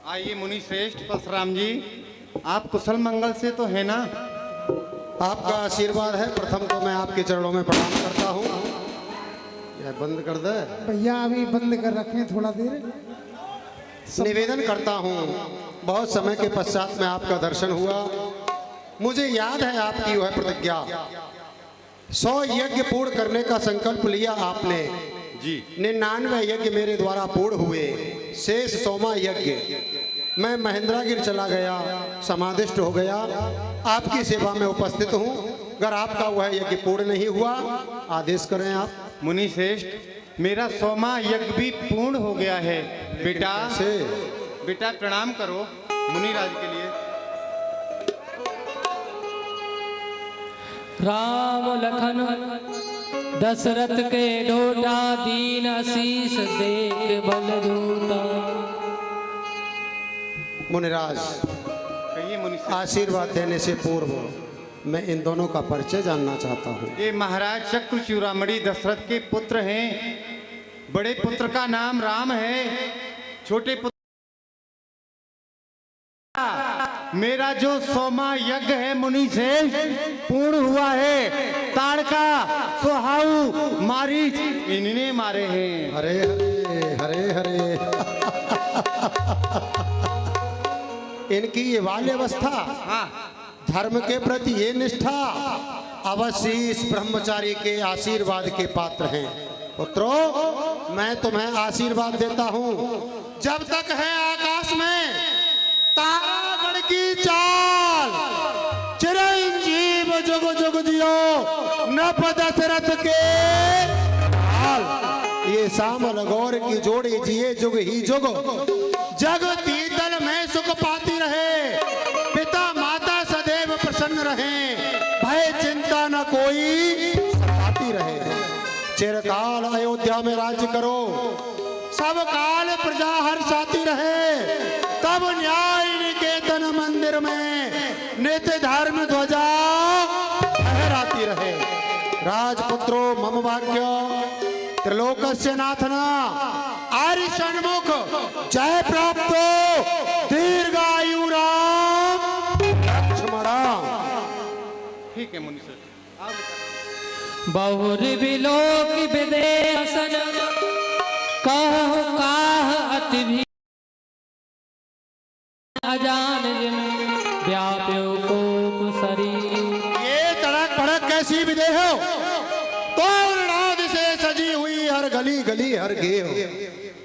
आइए मुनि श्रेष्ठ परशुराम जी, आप कुशल मंगल से तो है ना? आपका आशीर्वाद है। प्रथम तो मैं आपके चरणों में प्रणाम करता हूँ। यह बंद कर दे भैया, अभी बंद कर रखें थोड़ा देर। निवेदन करता हूँ, बहुत समय के पश्चात में आपका दर्शन हुआ। मुझे याद है आपकी वह प्रतिज्ञा, 100 यज्ञ पूर्ण करने का संकल्प लिया आपने जी। 99 यज्ञ मेरे द्वारा पूर्ण हुए, शेष 100वां यज्ञ मैं महेंद्रागिर चला गया, समादिष्ट हो गया। आपकी सेवा में उपस्थित हूँ। अगर आपका वह यज्ञ पूर्ण नहीं हुआ, आदेश करें आप। मुनि श्रेष्ठ, मेरा 100वां यज्ञ भी पूर्ण हो गया है। बेटा बेटा प्रणाम करो मुनिराज के लिए। राम लखन दशरथ के डोटा, दीन आशीष देख बल जूता। मुनिराज, कहिए मुनि श्रेष्ठ। आशीर्वाद देने से पूर्व मैं इन दोनों का परिचय जानना चाहता हूँ। ये महाराज चक्र चूड़ामणि दशरथ के पुत्र हैं। बड़े पुत्र का नाम राम है, छोटे पुत्र मेरा जो 100वां यज्ञ है मुनि से पूर्ण हुआ है। ताड़का, सोहाऊ, मारीच इन्होंने मारे हैं। हरे हरे हरे हरे इनकी ये बाल्यावस्था, हाँ, धर्म के प्रति ये निष्ठा अवश्य इस ब्रह्मचारी के आशीर्वाद के पात्र हैं। पुत्रों, मैं तुम्हें आशीर्वाद देता हूँ, जब तक है आकाश में तारागढ़ की चाल, चिरंजीव जुग जुग जियो नभ दशरथ के हाल। ये सामल गौर की जोड़ी जिए जुग ही जुग, जग तीतल में सुख पाती रहे, पिता माता सदैव प्रसन्न रहे, भय चिंता न कोई सताती रहे। चिरकाल अयोध्या में राज्य करो, सब काल प्रजा हर्षाती रहे, तब न्याय निकेतन मंदिर में नित्य धर्म ध्वजा फहराती रहे। राजपुत्रो मम भाग्य त्रिलोकस्य नाथना, आर्य षण्मुख जय प्राप्तो, दीर्घायु राम लक्ष्मणा। ठीक है मुनि श्रेष्ठ। बहुर बिलोक विदेशन, कह काह अति भी अजान जिन व्याप्यो कोप शरीर। ये तड़क भड़क कैसी विदेह हो, तोरनाद से सजी हुई हर गली गली हर गेह।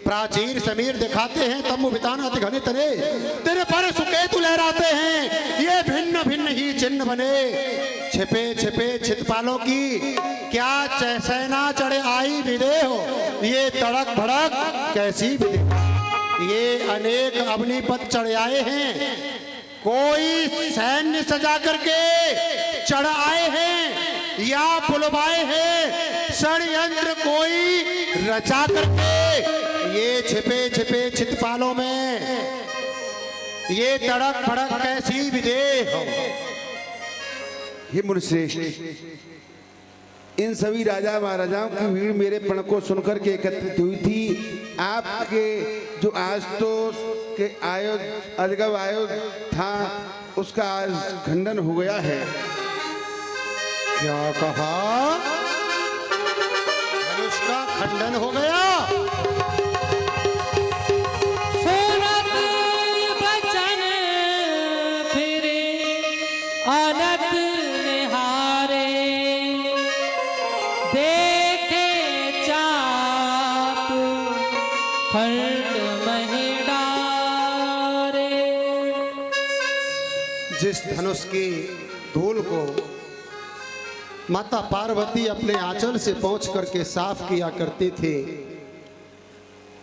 प्राचीर समीर दिखाते हैं, तम बिताना घने तरे, तेरे पर सुकेतु लहराते हैं, ये भिन्न भिन्न ही चिन्ह बने। छिपे छिपे छितपालों की क्या सेना चढ़े आई विदेह, ये तड़क भड़क कैसी विदेह। ये अनेक अग्निपथ चढ़ आए हैं, कोई सैन्य सजा करके चढ़ आए हैं या बुलवाए हैं, षड्यंत्र कोई रचा करके ये छिपे छिपे छितपालों में ये तड़क भड़क कैसी विदेह। हे मुनिश्रेष्ठ, इन सभी राजा महाराजाओं की भीड़ मेरे प्रण को सुनकर के एकत्रित हुई थी। आपके जो आज तो के अजगब आयो था, उसका आज खंडन हो गया है। क्या कहा? उसका खंडन हो गया? सुनत बचन फिरे अनत निहारे, देखे चाप खंड महि डारे। जिस धनुष की धूल को माता पार्वती अपने आंचल से पहुंच करके साफ किया करती थी,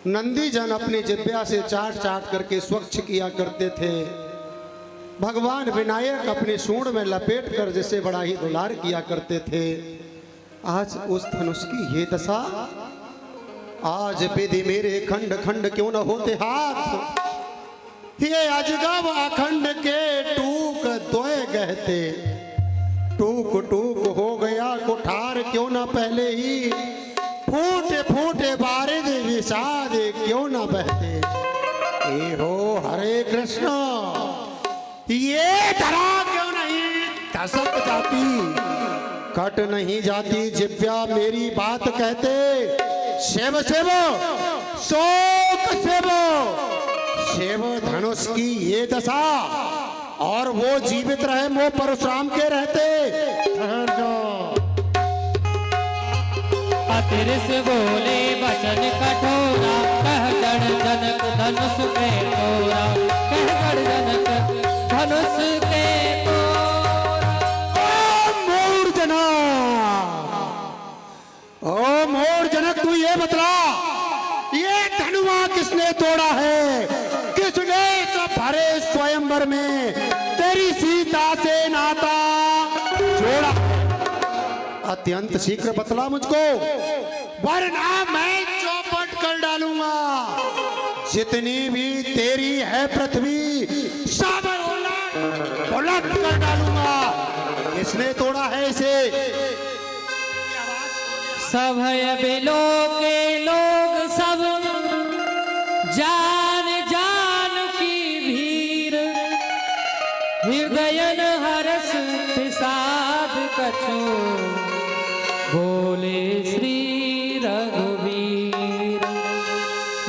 नंदी जन अपनी जिब्या से चाट चाट करके स्वच्छ किया करते थे, भगवान विनायक अपने सूंड में लपेट कर जिसे बड़ा ही दुलार किया करते थे, आज उस धनुष की ये दशा। आज विधि मेरे खंड खंड क्यों न होते हाथ, ये अजगब अखंड के टूक दोए गहते। टूक टूक हो गया कुठार क्यों ना पहले ही, फूटे फूटे बारिद विषाद क्यों ना बहते। ए हो हरे कृष्ण, ये धरा क्यों नहीं धसक जाती, कट नहीं जाती जिव्या मेरी बात कहते, शिव शिव शोक शिव, शिव धनुष की ये दशा, और वो जीवित रहे मोह परशुराम के रहते। ठहर जाओ। अतिरिस बोले वचन कठोरा, कह गण जनक धनुष के तोरा, कह गण जनक धनुष के ओ मोर जनक, तू ये बतला, ये धनुआ किसने तोड़ा है, किसने सब भरे स्वयंवर में तेरी सीता से नाता जोड़ा, अत्यंत शीघ्र बतला मुझको, वरना मैं चौपट कर डालूंगा, जितनी भी तेरी है पृथ्वी सब उलट कर डालूंगा। किसने तोड़ा है इसे? सभय बिलो के लोग सब जान जान की भीर, हृदयन हरस विषाद कछु, बोले श्री रघुवीर,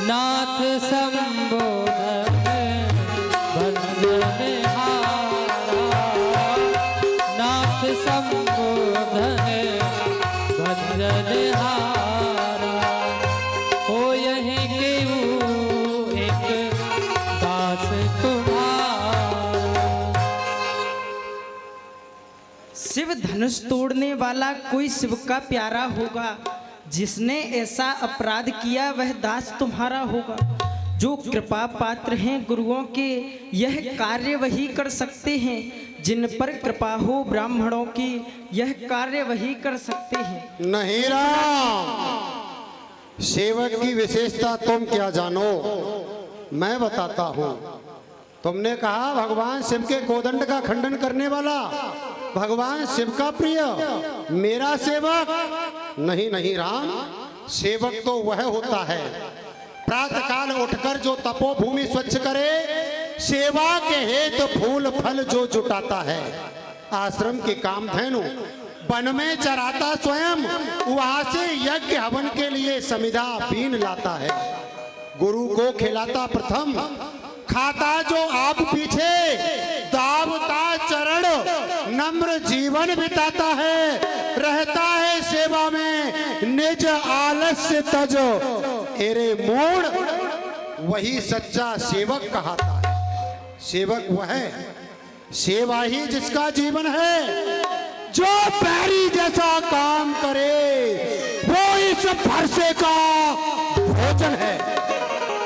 नाथ संबोधन भंजन हारा, नाथ संबोधन भंजन हारा, हो यहीं केहू एक दास तुम्हारा। शिव धनुष तोड़ने वाला कोई शिव का प्यारा होगा, जिसने ऐसा अपराध किया वह दास तुम्हारा होगा। जो कृपा पात्र हैं गुरुओं के, यह कार्य वही कर सकते हैं, जिन पर कृपा हो ब्राह्मणों की, यह कार्य वही कर सकते हैं। नहीं राम, सेवक की विशेषता तुम क्या जानो, मैं बताता हूं। तुमने कहा भगवान शिव के कोदंड का खंडन करने वाला, भगवान शिव का प्रिय मेरा सेवक। नहीं नहीं राम, सेवक तो वह होता है प्रातः काल उठकर जो तपोभूमि स्वच्छ करे, सेवा के हेतु फूल फल जो जुटाता है, आश्रम के कामधेनु वन में चराता स्वयं, वहां से यज्ञ हवन के लिए समिधा बीन लाता है, गुरु को खिलाता प्रथम, खाता जो आप पीछे, दावता चरण नम्र जीवन बिताता है, रहता है सेवा में निज आलस्य तज, एरे मोड़ वही सच्चा सेवक कहता है। सेवक वह है, सेवा ही जिसका जीवन है, जो पैरी जैसा काम करे वो इस फरसे का भोजन है।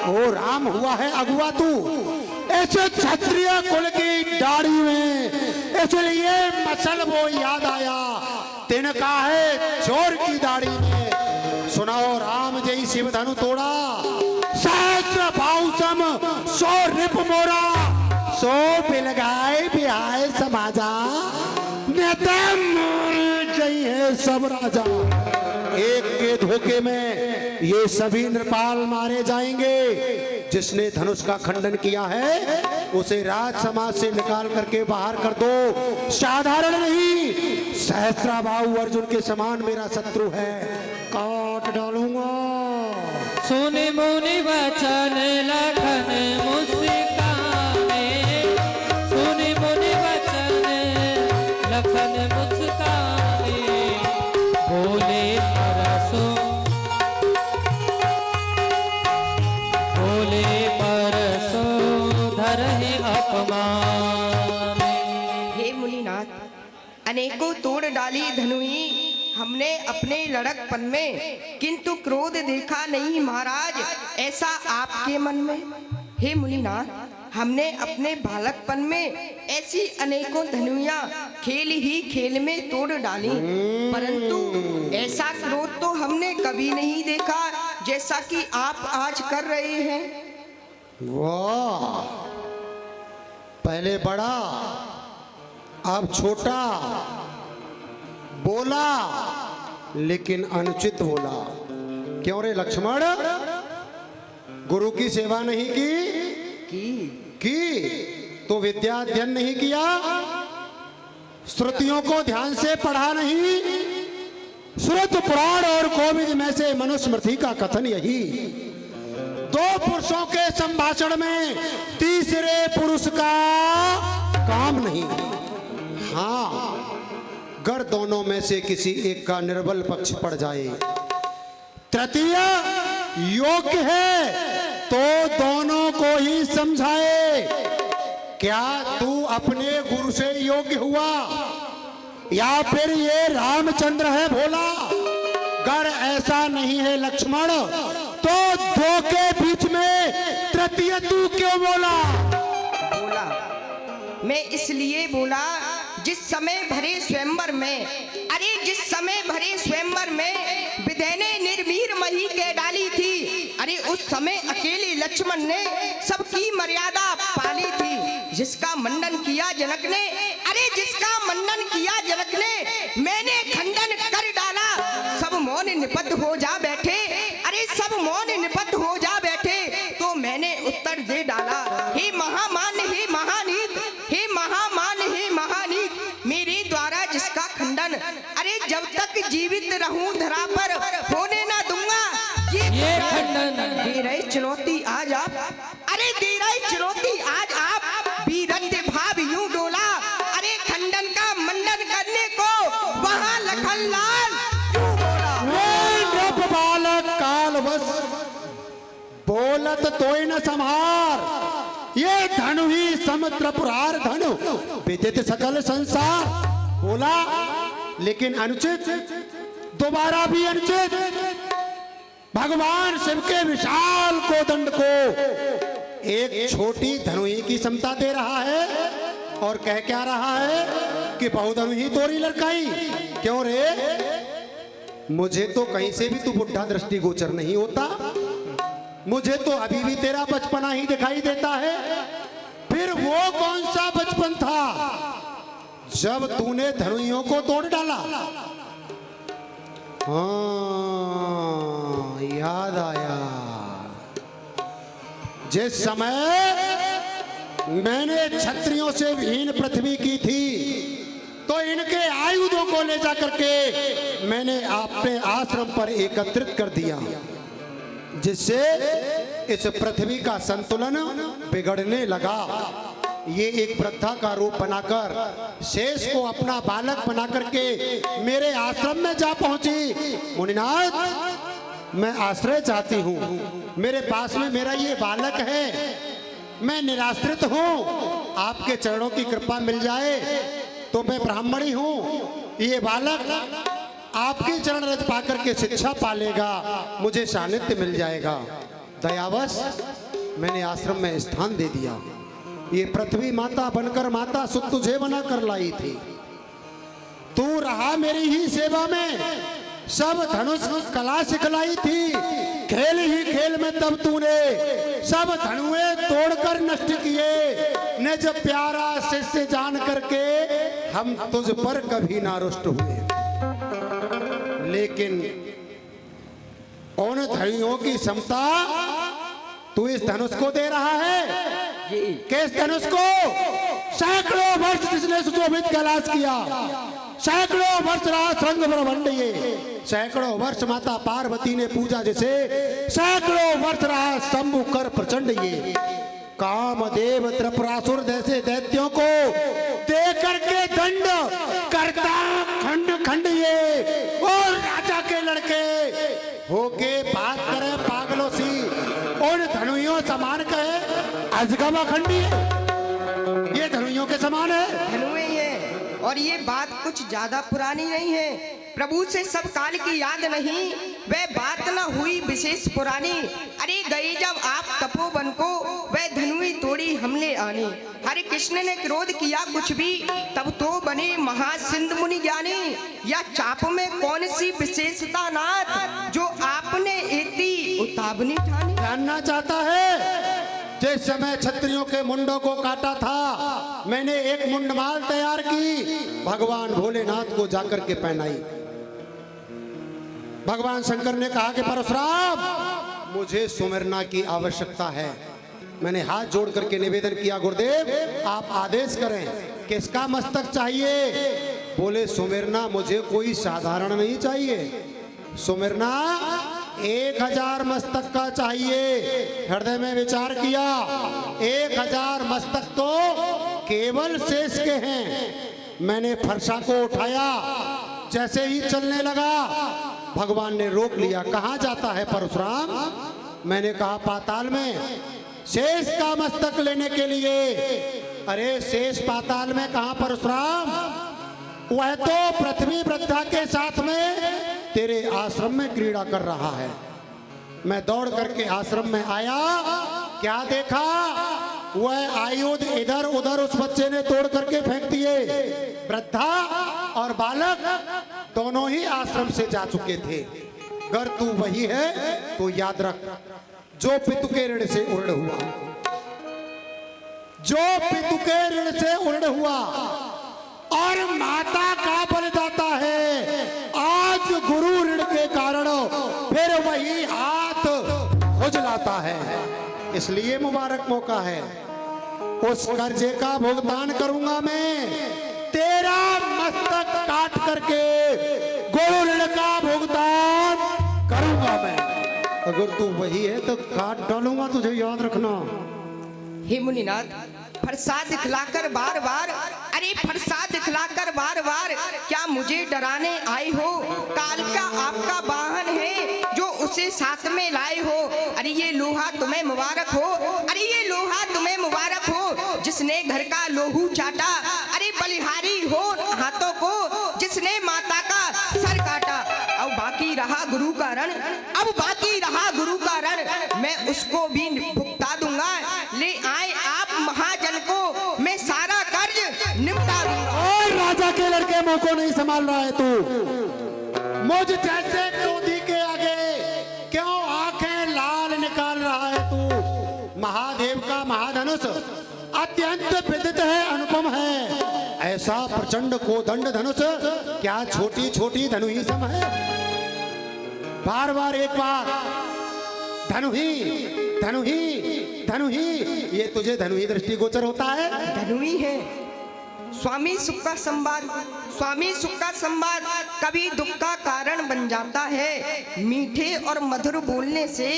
ओ राम हुआ है अगुआ तू ऐसे क्षत्रिय कुल की दाढ़ी में, इसलिए मसल वो याद आया तिनका है चोर की दाढ़ी में। सुनाओ राम जय शिव धनु तोड़ा, सहस्र भाव सम सो रिप मोरा, सो बिलगाए बिहाय समाजा, नेता मोर जय है सब राजा। एक के धोखे में ये सभी नृपाल मारे जाएंगे। जिसने धनुष का खंडन किया है उसे राज समाज से निकाल करके बाहर कर दो। साधारण नहीं, सहस्राबाहु अर्जुन के समान मेरा शत्रु है, काट डालूंगा। सुनि मुनि वचन लखन मुस्काने, सुनि मुनि वचन लखन मुस्काने, बोले परसो, बोले परसो धरहि अपमान। हे मुनिनाथ, अनेकों तोड़ डाली धनुई हमने अपने लड़कपन में, किंतु क्रोध देखा नहीं महाराज ऐसा आपके मन में। हे मुनिनाथ, हमने अपने बालकपन में ऐसी अनेकों धनुइयां खेल ही खेल में तोड़ डाली, परंतु ऐसा क्रोध तो हमने कभी नहीं देखा जैसा कि आप आज कर रहे हैं। वाह, पहले बड़ा अब छोटा बोला, लेकिन अनुचित बोला। क्यों रे लक्ष्मण, गुरु की सेवा नहीं की? विद्या अध्ययन नहीं किया, श्रुतियों को ध्यान से पढ़ा नहीं। श्रुत पुराण और कोविद में से मनुस्मृति का कथन यही, दो पुरुषों के संभाषण में तीसरे पुरुष का काम नहीं। हाँ, अगर दोनों में से किसी एक का निर्बल पक्ष पड़ जाए, तृतीय योग्य है तो दोनों को ही समझाए। क्या तू अपने गुरु से योग्य हुआ या फिर ये रामचंद्र है भोला? अगर ऐसा नहीं है लक्ष्मण, तो दो के बीच में तृतीय तू क्यों बोला? बोला मैं इसलिए बोला, जिस समय भरे स्वयंवर में, अरे जिस समय भरे स्वयंवर में विधेने निर्वीर मही के डाली थी, अरे उस समय अकेले लक्ष्मण ने सबकी मर्यादा पाली थी। जिसका मंडन किया जनक ने, अरे जिसका मंडन किया जनक ने, मैंने खंडन कर डाला। सब मौन निपत हो जा बैठे, अरे सब मौन निपत हो जा बैठे, तो मैंने उत्तर दे डाला, हे महामान हे महानीत, हे महामान हे महानीत, मेरे द्वारा जिसका खंडन, अरे जब तक जीवित रहूं धरा पर होने ना दूंगा ये खंडन। दे रही चुनौती आज आप, अरे दे रही चुनौती आज आप, वीरत्व भाव यूं डोला, अरे खंडन का मंडन करने को वहां लखनलाल यूं बोला। बालक काल बस बोलत तोय न संहार, ये धनु ही समुद्र पुरार धनु विदित सकल संसार। बोला लेकिन अनुचित, दोबारा भी अनुचित। भगवान शिव के विशाल कोदंड को एक छोटी धनुई की समता दे रहा है और कह क्या रहा है कि बहुधनु ही तोरी लड़काई। क्यों रे? मुझे तो कहीं से भी तू बुढ़ा दृष्टिगोचर नहीं होता, मुझे तो अभी भी तेरा बचपना ही दिखाई देता है। फिर वो कौन सा बचपन था जब तूने धनुइयों को तोड़ डाला? हाँ, याद आया। जिस समय मैंने क्षत्रियों से विहीन पृथ्वी की थी, तो इनके आयुधों को ले जा करके मैंने अपने आश्रम पर एकत्रित कर दिया, जिससे इस पृथ्वी का संतुलन बिगड़ने लगा। ये एक वृद्धा का रूप बनाकर शेष को अपना बालक बना करके मेरे आश्रम में जा पहुंची। मुनिनाथ, मैं आश्रय चाहती हूँ, मेरे पास में मेरा ये बालक है, मैं निराश्रित हूँ, आपके चरणों की कृपा मिल जाए तो मैं ब्राह्मणी हूँ। ये बालक आपके चरण रज पाकर के शिक्षा पालेगा, मुझे सानिध्य मिल जाएगा। दयावश मैंने आश्रम में स्थान दे दिया। ये पृथ्वी माता बनकर माता सुत तुझे बना कर लाई थी, तू रहा मेरी ही सेवा में, सब धनुष कला सिखलाई थी। खेल ही खेल में तब तूने सब धनुएं तोड़कर नष्ट किए। निज प्यारा शिष्य जान करके हम तुझ पर कभी ना रुष्ट हुए, लेकिन उन धनुओं की समता तू इस धनुष को दे रहा है। किस धनुष को? सैकड़ों वर्ष जिसने सुशोभित कैलाश किया, सैकड़ों वर्ष रहा श्रृंग ब्रह्मांड, ये सैकड़ों वर्ष माता पार्वती ने पूजा जिसे, सैकड़ों वर्ष रहा शंभु कर प्रचंड, ये कामदेव त्रिपुरासुर जैसे दैत्यों को दे करके दंड करता खंड खंड, ये और राजा के लड़के होके बात करे पागलों सी, उन धनुइयों समान कहे अजगमा खंडी, ये धनुइयों के समान है। धनुएं हैं, और ये बात कुछ ज्यादा पुरानी नहीं है, प्रभु से सब काल की याद नहीं, वह बात न हुई विशेष पुरानी। अरे गए जब आप तपोवन को, वह धनुई तोड़ी हमले आनी। हरे कृष्ण ने क्रोध किया कुछ भी, तब तो बने महासिंध मुनि ज्ञानी। या चाप में कौन सी विशेषता नाथ, जो आपने इतनी उतावनी ठानी? जानना चाहता है? जिस समय क्षत्रियों के मुंडों को काटा था, मैंने एक मुंडमाल तैयार की, भगवान भोलेनाथ को जाकर के पहनाई। भगवान शंकर ने कहा कि परशुराम, मुझे सुमिरना की आवश्यकता है, मैंने हाथ जोड़ करके निवेदन किया, गुरुदेव आप आदेश करें, किसका मस्तक चाहिए? बोले सुमिरना मुझे कोई साधारण नहीं चाहिए, सुमिरना 1000 मस्तक का चाहिए। हृदय में विचार किया, 1000 मस्तक तो केवल शेष के हैं। मैंने फरसा को उठाया, जैसे ही चलने लगा भगवान ने रोक लिया। कहाँ जाता है परशुराम? मैंने कहा पाताल में शेष का मस्तक लेने के लिए। अरे शेष पाताल में कहाँ परशुराम? वह तो पृथ्वी वृद्धा के साथ में तेरे आश्रम में क्रीड़ा कर रहा है। मैं दौड़ करके आश्रम में आया, क्या देखा? वह आयुध इधर उधर उस बच्चे ने तोड़ करके फेंक दिए। वृद्धा और बालक दोनों ही आश्रम से जा चुके थे। अगर तू वही है तो याद रख, जो पितु के ऋण से उर्ण हुआ, जो पितु के ऋण से उर्ण हुआ और माता का बलिदाता है, आज गुरु ऋण के कारण फिर वही हाथ खुजलाता है। इसलिए मुबारक मौका है, उस कर्जे का भुगतान करूंगा मैं। तेरा मस्तक काट करके गुरु ऋण का भुगतान करूंगा मैं। अगर तू वही है तो काट डालूंगा, तुझे याद रखना। हे मुनिनाथ, फरसा दिखलाकर बार बार, अरे फरसा दिखलाकर बार बार क्या मुझे डराने आए हो? काल का आपका वाहन है जो उसे साथ में लाए हो। अरे ये लोहा तुम्हें मुबारक हो, अरे ये लोहा तुम्हें मुबारक हो जिसने घर का लोहू चाटा। अरे बलिहारी हो हाथों को जिसने माता का सर काटा। अब बाकी रहा गुरु का रण, अब बाकी रहा गुरु का रण, मैं उसको भी भुगता दूंगा। ले आए आप महाजन को, मैं सारा कर्ज निपटा दूंगा। और राजा के लड़के मुंह को नहीं संभाल रहा है तू? मुझ जैसे क्रोधी के आगे क्यों आंखें लाल निकाल रहा है तू? महादेव का महाधनुष अत्यंत विदित है, अनुपम है। ऐसा प्रचंड कोदंड धनुष क्या छोटी छोटी धनु ही सम है? बार बार एक बार धनु ही धनु ही धनु ही, ये तुझे धनु ही दृष्टिगोचर होता है? धनुई है। स्वामी सुख का संवाद, स्वामी सुख का संवाद कभी दुख का कारण बन जाता है। मीठे और मधुर बोलने से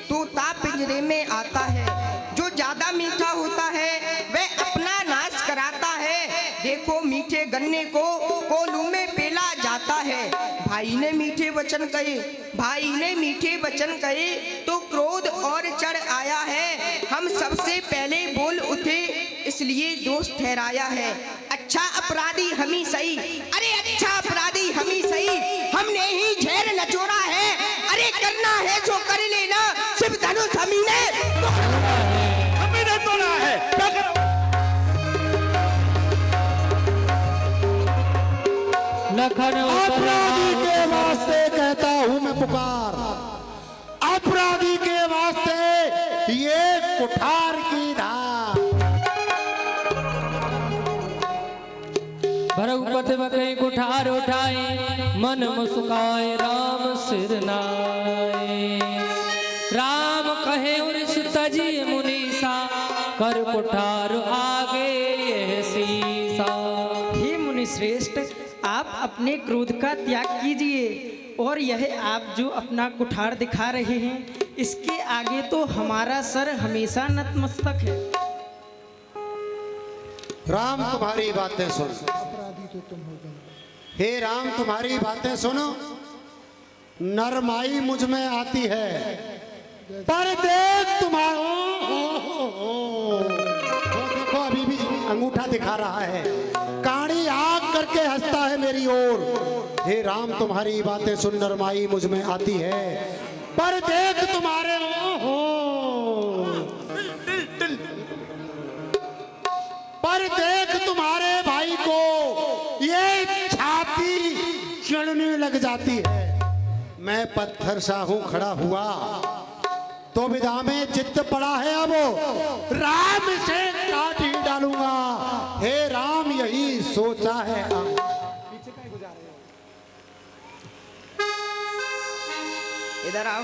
तोता पिंजरे में आता है। जो ज्यादा मीठा होता है वह अपना नाश कराता है। देखो मीठे गन्ने को कोलू में पेला जाता है। भाई ने मीठे वचन कहे, भाई ने मीठे वचन कहे तो क्रोध और चढ़ आया है। हम सबसे पहले बोल उठे इसलिए दोष ठहराया है। अच्छा अपराधी हम ही सही, अरे अच्छा अपराधी हम ही सही, हमने ही झेर नचोड़ा है। अरे करना है जो कर लेना, सिर्फ धनुष हम ही ने तोड़ा है। क्या करो? लखन अपराधी के वास्ते कहता हूं मैं पुकार, अपराधी के वास्ते ये कुठार की धार। भरगुपत बकई कुठार उठाए, मन मुस्काए राम सिर नाए। राम कहे उर्स तजी मुनीसा, कर कुठार आगे यह सीसा। हे मुनि श्रेष्ठ, आप अपने क्रोध का त्याग कीजिए और यह आप जो अपना कुठार दिखा रहे हैं, इसके आगे तो हमारा सर हमेशा नतमस्तक है। राम तुम्हारी बातें सुन, अपराधी तो तुम हो जाओ। हे राम तुम्हारी बातें सुनो। नरमाई मुझ में आती है, पर देख तुम्हारा देखो अभी भी अंगूठा दिखा रहा है, काड़ी आग करके हंसता है मेरी ओर। हे राम तुम्हारी बातें सुन, नरमाई मुझ में आती है, पर देख तुम्हारे पर देख तुम्हारे भाई को ये छाती चढ़ने लग जाती है। मैं पत्थर सा हूं खड़ा हुआ तो विदा में चित्त पड़ा है, अब राम से काट ही डालूंगा। हे राम यही सोचा है। इधर आओ।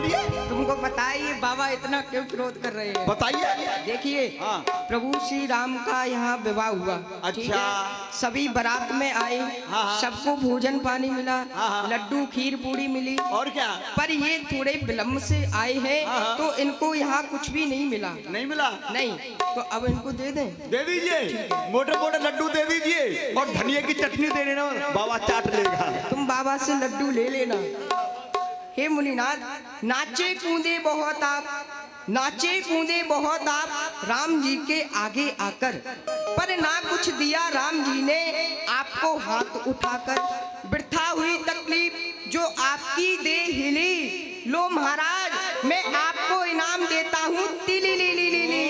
बोलिए तुमको बताइए बाबा इतना क्यों क्रोध कर रहे हैं? बताइए। देखिए हाँ। प्रभु श्री राम का यहाँ विवाह हुआ। ठीक अच्छा। है? सभी बारात में आए, हाँ। सबको भोजन पानी मिला, हाँ। लड्डू खीर पूड़ी मिली। और क्या? पर ये थोड़े विलम्ब से आए हैं, हाँ। तो इनको यहाँ कुछ भी नहीं मिला। नहीं मिला? नहीं, तो अब इनको दे दें। दे दीजिए, मोटे मोटे लड्डू दे दीजिए और धनिया की चटनी दे देना, बाबा चाट लेगा। तुम बाबा से लड्डू ले लेना। हे मुनिनाथ, नाचे कूदे बहुत आप, नाचे कूदे बहुत आप राम जी के आगे आकर, पर ना कुछ दिया राम जी ने आपको हाथ उठाकर। वृथा हुई तकलीफ जो आपकी दे हिली, लो महाराज मैं आपको इनाम देता हूँ तिली ली ली ली ली।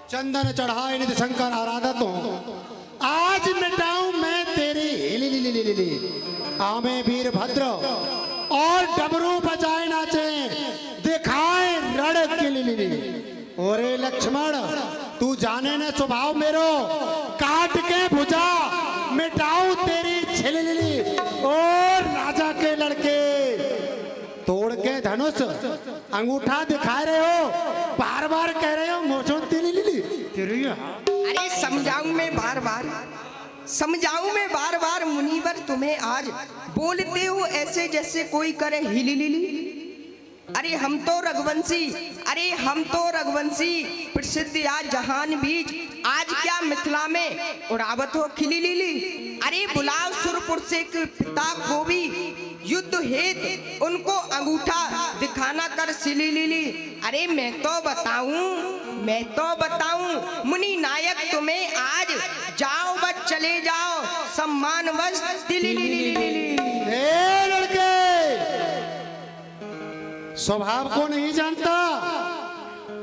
चंदन चढ़ाए निधि शंकर आराधत हूँ, आज मिटाऊं मैं तेरी हिली ली ली ली ली। आमे वीरभद्र और डमरू बजाए नाचे, दिखाए रण की ली ली ली। ओरे लक्ष्मण तू जाने न स्वभाव मेरो, काट के भुजा मिटाऊं तेरी छिली ली ली। और राजा के लड़के तोड़ के धनुष अंगूठा दिखा रहे हो, बार बार कह रहे हो मोचों तिली ली ली। अरे समझाऊं मैं बार बार, समझाऊं मैं बार बार मुनिवर तुम्हें आज, बोलते हो ऐसे जैसे कोई करे हिली लिली। अरे हम तो रघुवंशी, अरे हम तो रघुवंशी, प्रसिद्ध आज जहान बीच, आज क्या मिथिला में उड़ावत हो खिली लिली। अरे बुलाओ सुरपुर से पिता को भी, युद्ध हेत उनको अंगूठा दिखाना कर सिली लिली। अरे मैं तो बताऊं मुनि नायक तुम्हें आज, जाओ बस चले जाओ सम्मान बस दिली ली ली ली ली। ए लड़के स्वभाव को नहीं जानता,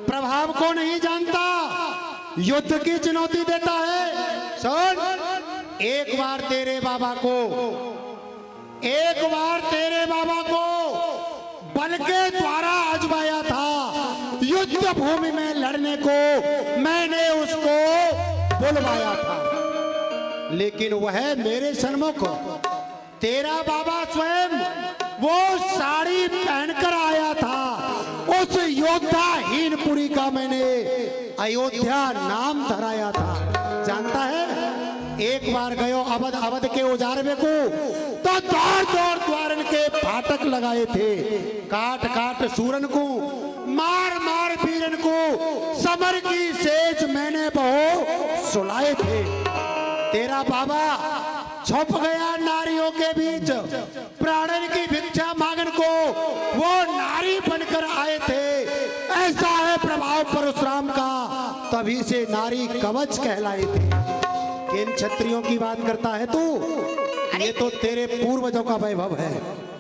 प्रभाव को नहीं जानता, युद्ध की चुनौती देता है। सुन, एक बार तेरे बाबा को बल के द्वारा आजमाया था, युद्ध भूमि में लड़ने को मैंने उसको बुलवाया था, लेकिन वह मेरे सन्मुख तेरा बाबा स्वयं वो साड़ी पहनकर आया था। उस योद्धा हीनपुरी का मैंने अयोध्या नाम धराया था। जानता है, एक बार गयो अवध के उजारवे को, तो दौड़ दौड़ द्वारन के फाटक लगाए थे, काट काट सूरन को, मार मार वीरन को, समर की सेज मैंने बहु सुलाए थे। तेरा बाबा छुप गया नारियों के बीच, प्राणन की भिक्षा मांगन को वो नारी बनकर आए थे। ऐसा है प्रभाव परशुराम का, तभी से नारी कवच कहलाए थे। किन क्षत्रियों की बात करता है तू? ये तो तेरे पूर्वजों का वैभव है।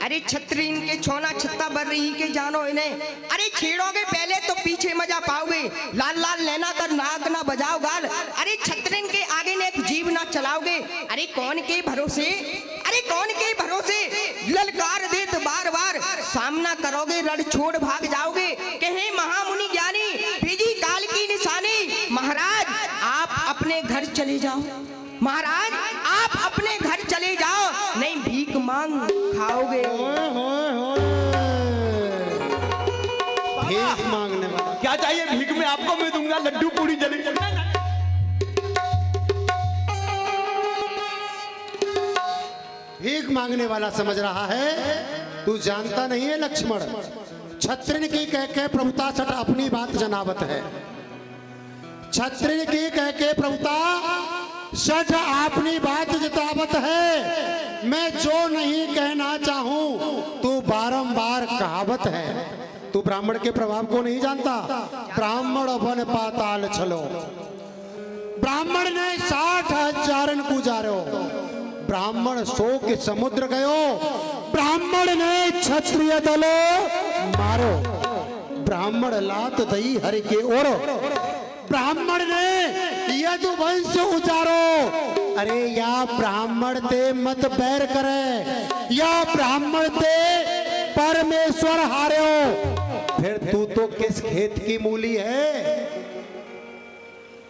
अरे छत्री इनके छोना छत्ता बर रही के जानो इन्हें। अरे छेड़ोगे पहले तो पीछे मजा पाओगे, लाल लाल लेना कर नाक ना बजाओ गाल। अरे छत्रीन के आगे ने जीव ना चलाओगे। अरे कौन के भरोसे, अरे कौन के भरोसे ललकार देत बार बार, सामना करोगे रण छोड़ भाग जाओगे। कहे महामुनि ज्ञानी भेजी काल की निशानी, महाराज आप अपने घर चले जाओ, महाराज आप अपने घर चले जाओ, नहीं भीख मांग खाओगे। भीख मांगने वाला क्या चाहिए भीख में? आपको मैं दूंगा लड्डू पूरी जलेबी। भीख मांगने वाला समझ रहा है, तू जानता नहीं है लक्ष्मण, छत्रिन की कह के प्रभुता सट अपनी बात जनावत है। छत्रिन की कह के प्रभुता सच अपनी बात जतावत है। मैं जो नहीं कहना चाहूं तू बारंबार कहावत है। तू ब्राह्मण के प्रभाव को नहीं जानता। ब्राह्मण वन पाताल चलो, ब्राह्मण ने 60,000 को जारो, ब्राह्मण 100 के समुद्र गयो, ब्राह्मण ने क्षत्रिय दलो मारो, ब्राह्मण लात दई हरि के ओर, ब्राह्मण ने यदुवंश उजारो। अरे या ब्राह्मण ते मत बैर करे, या ब्राह्मण ते परमेश्वर हारो। फिर तू तो किस खेत की मूली है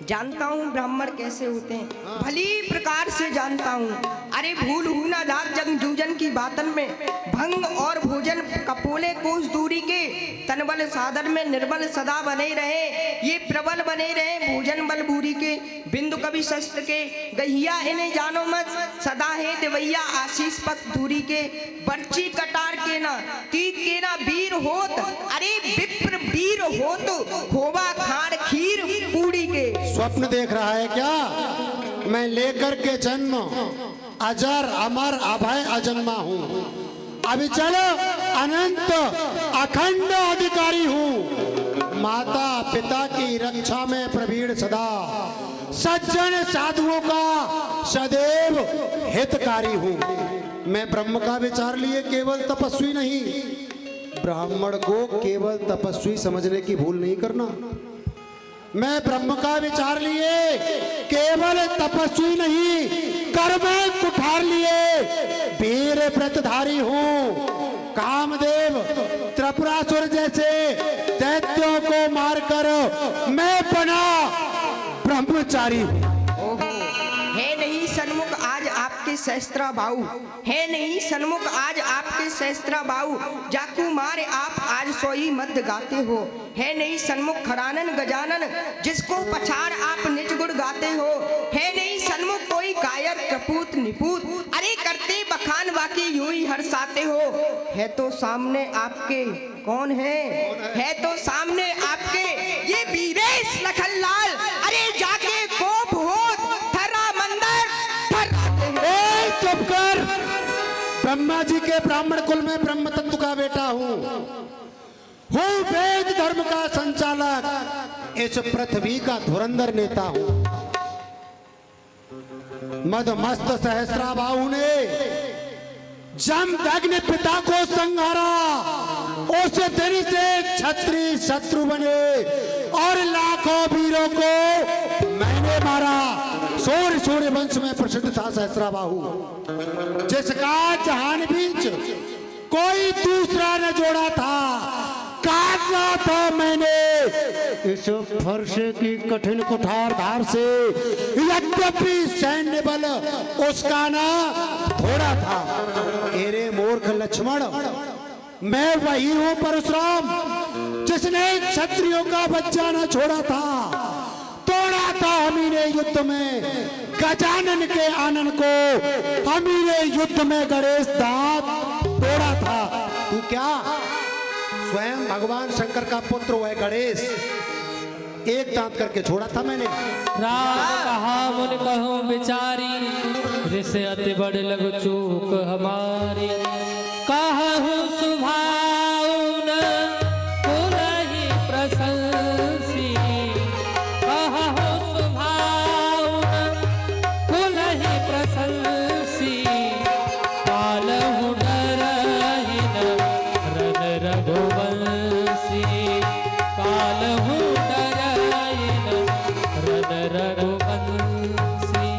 जानता हूँ ब्राह्मण कैसे होते हैं, भली प्रकार से जानता हूँ। अरे भूल हुना जात जंग जूजन की बातन में, भंग और भोजन कपोले कोस दूरी के, तनबल साधन में निर्बल सदा बने रहे, ये प्रबल बने रहे भोजन बल भूरी के, बिंदु कवि शस्त्र के, गहिया इन्हें जानो मत, सदा है देवैया आशीष पथ दूरी के, बर्ची कटार के ना तीत के ना वीर होत, अरे विप्र वीर होत, खोवा खाड़ खीर पूरी के। स्वप्न देख रहा है क्या? मैं लेकर के जन्म अजर अमर अभय अजन्मा हूँ, अविचल अनंत अखंड अधिकारी हूँ, माता पिता की रक्षा में प्रवीण सदा, सज्जन साधुओं का सदैव हितकारी हूँ। मैं ब्रह्म का विचार लिए केवल तपस्वी नहीं, ब्राह्मण को केवल तपस्वी समझने की भूल नहीं करना। मैं ब्रह्म का विचार लिए केवल तपस्वी नहीं, कर्म कुठार लिए वीर व्रतधारी हूँ, कामदेव त्रिपुरासुर जैसे दैत्यों को मारकर मैं बना ब्रह्मचारी हूँ। है नहीं सन्मुख आज आपके सहस्त्रा बाहु, है नहीं सन्मुख आज आपके सहस्त्रा बाहु, जाकू मारे आप आज सोई मध्य गाते हो, है नहीं सन्मुख खरानन गजानन जिसको पछाड़ आप निज गुण गाते हो, है नहीं सन्मुख कोई कायर कपूत निपूत, अरे करते बखान बाकी यूं ही हर्षाते हो, है तो सामने आपके कौन है तो सामने आपके ये वीरेश लखनलाल, अरे जाके कोप होत थरा मंदिर चुप कर। ब्रह्मा जी के ब्राह्मण कुल में ब्रह्म तत्व का बेटा हूँ वेद धर्म का संचालक, इस पृथ्वी का धुरंधर नेता हूँ। मदमस्त सहस्राबाहु ने जमदग्नि पिता को संहारा, उस दिन से क्षत्रिय शत्रु बने और लाखों वीरों को मैंने मारा। सूर्य वंश में प्रसिद्ध था सहस्राबाहु, जिसका जहान बीच कोई दूसरा न जोड़ा था। काटना था मैंने इस फर्श की कठिन कुठार धार से, यद्यपि सैन्य बल उसका ना थोड़ा था। तेरे मूर्ख लक्ष्मण, मैं वही हूँ परशुराम जिसने क्षत्रियों का बच्चा न छोड़ा था, तोड़ा था हमी ने युद्ध में गजानन के आनन को, हमी ने युद्ध में गणेश दांत तोड़ा था। तू क्या स्वयं भगवान शंकर का पुत्र हुआ गणेश, एक दांत करके छोड़ा था मैंने। राम कहा मुन कहूँ बिचारी, ऋषि अति बड़ लघु चूक हमारी, कहूँ सुभाउन पुरहि प्रशंसी, कहूँ सुभाउन पुरहि प्रशंसी, पालहु डरहिन रन रघुवंशी, पालहु डरहिन रन रघुवंशी।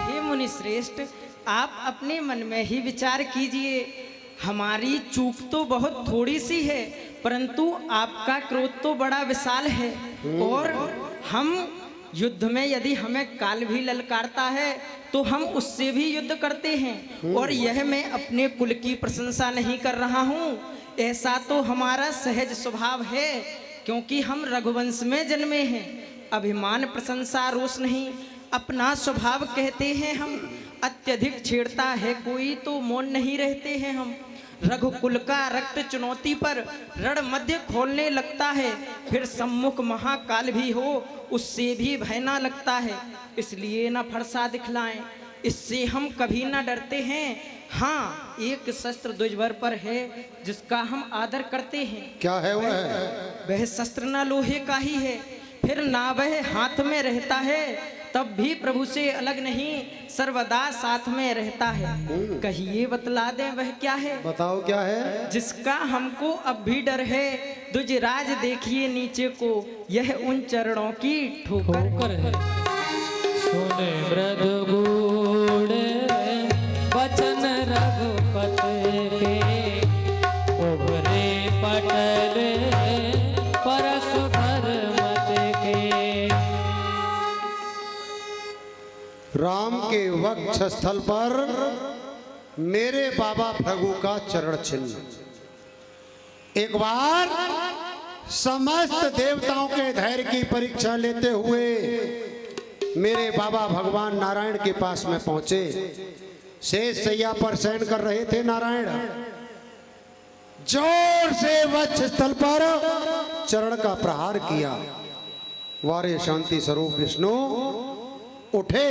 हे मुनि श्रेष्ठ, आप अपने मन में ही विचार कीजिए। हमारी चूक तो बहुत थोड़ी सी है, परंतु आपका क्रोध तो बड़ा विशाल है, और हम युद्ध में यदि हमें काल भी ललकारता है तो हम उससे भी युद्ध करते हैं। और यह मैं अपने कुल की प्रशंसा नहीं कर रहा हूँ, ऐसा तो हमारा सहज स्वभाव है, क्योंकि हम रघुवंश में जन्मे हैं। अभिमान प्रशंसा रोष नहीं, अपना स्वभाव कहते हैं हम। अत्यधिक छेड़ता है कोई तो मौन नहीं रहते हैं हम। रघुकुल का रक्त चुनौती पर रण मध्य खोलने लगता है, फिर सम्मुख महाकाल भी हो उससे भी भय ना लगता है। इसलिए न फरसा दिखलाएं, इससे हम कभी ना डरते हैं। हाँ, एक शस्त्र द्विजवर पर है जिसका हम आदर करते हैं। क्या है वह शस्त्र ना लोहे का ही है, फिर ना वह हाथ में रहता है, तब भी प्रभु से अलग नहीं, सर्वदा साथ में रहता है। कहिए बतला दें वह क्या है। बताओ क्या है। जिसका हमको अब भी डर है, दुजराज देखिए नीचे को, यह उन चरणों की ठोकर है। सुने मृदु गूढ़ वचन रघुपति के, उभरे पटल परशु धर्मत के, राम के वक्षस्थल पर मेरे बाबा भृगु का चरण चिन्ह। एक बार समस्त देवताओं के धैर्य की परीक्षा लेते हुए मेरे बाबा भगवान नारायण के पास में पहुंचे। शेष शैया पर शयन कर रहे थे नारायण। जोर से वक्षस्थल पर चरण का प्रहार किया। वारे शांति स्वरूप विष्णु उठे,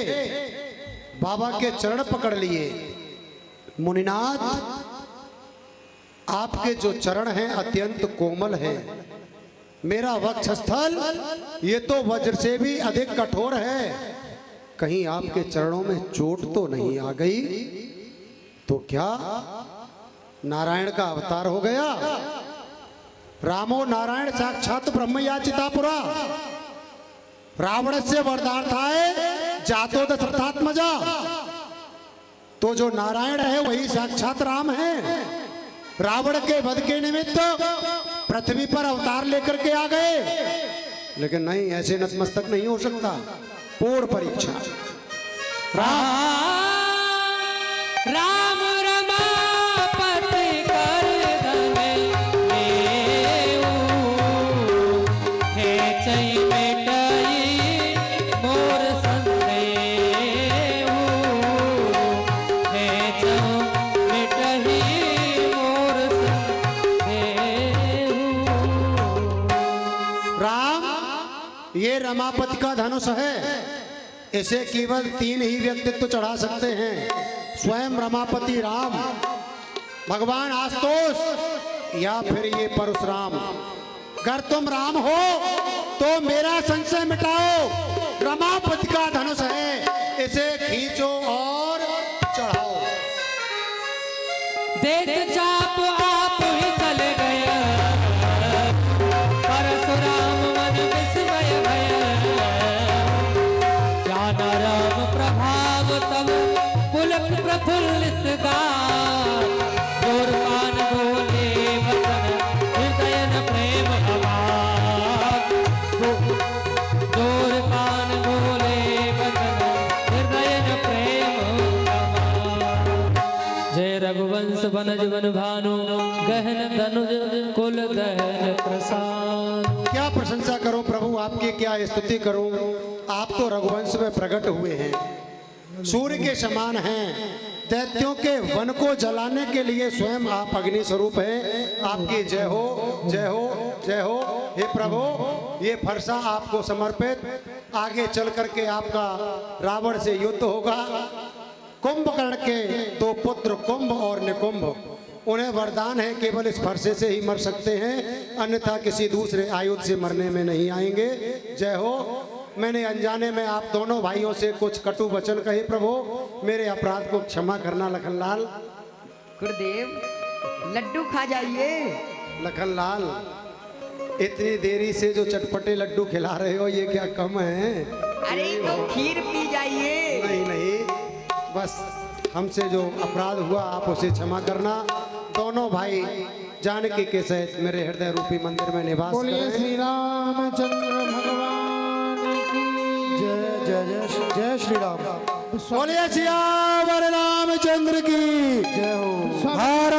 बाबा के चरण पकड़ लिए। मुनिनाथ, आपके जो चरण हैं अत्यंत कोमल हैं। मेरा वक्षस्थल ये तो वज्र से भी अधिक कठोर है। कहीं आपके चरणों में चोट तो नहीं आ गई? तो क्या नारायण का अवतार हो गया? रामो नारायण साक्षात ब्रह्म याचिता पुरा। रावण से वरदान था जातो दशरथात्मजा। तो जो नारायण है वही साक्षात राम है। रावण के वध के निमित्त पृथ्वी पर अवतार लेकर के आ गए, लेकिन नहीं, ऐसे नतमस्तक नहीं हो सकता। पूर्ण परीक्षा। राम रमापति कर धमे लेऊ, हे चई मिटई मोर संदेहू, हे चई मिटई मोर संदेहू। राम, ये रमापति का धनुष है। इसे केवल 3 ही व्यक्तित्व चढ़ा सकते हैं। स्वयं रमापति राम, भगवान आशुतोष, या फिर ये परशुराम। अगर तुम राम हो तो मेरा संशय मिटाओ। रमापति का धनुष है, इसे खींचो और चढ़ाओ। देख चाप आप ही चल गया, परशुराम मन विस्मय भय। जान राम प्रभाव तब पुलक प्रफुल्लित गान, जोर कान बोले वचन हृदय न प्रेम अभाव। जोर कान बोले वचन हृदय न प्रेम अभाव। जय रघुवंश बनज बन भानु, गहन धनुज कुल गहन प्रसाद। क्या प्रशंसा करूं प्रभु आपकी, क्या स्तुति करूं। आप तो रघुवंश में प्रकट हुए हैं, सूर्य के समान हैं। दैत्यों के वन को जलाने के लिए स्वयं आप अग्नि स्वरूप हैं। आपकी जय हो, जय हो, जय हो। हे प्रभु, ये फरसा आपको समर्पित। आगे चल करके आपका रावण से युद्ध होगा। कुंभकर्ण के 2 पुत्र कुंभ और निकुंभ, उन्हें वरदान है केवल इस फरसे से ही मर सकते हैं, अन्यथा किसी दूसरे आयुध से मरने में नहीं आएंगे। जय हो। मैंने अनजाने में आप दोनों भाइयों से कुछ कटु वचन कहे प्रभु, मेरे अपराध को क्षमा करना। लखनलाल, गुरुदेव, लड्डू खा जाइए। लखनलाल, इतनी देरी से जो चटपटे लड्डू खिला रहे हो, ये क्या कम है? अरे तो खीर पी जाइए। नहीं नहीं, बस हमसे जो अपराध हुआ आप उसे क्षमा करना। दोनों भाई जानकी के सहित मेरे हृदय रूपी मंदिर में निवास करें। श्री रामचंद्र भगवान की जय। जय जय जय श्री राम। बोलिए सियावर रामचंद्र की जय हो। हर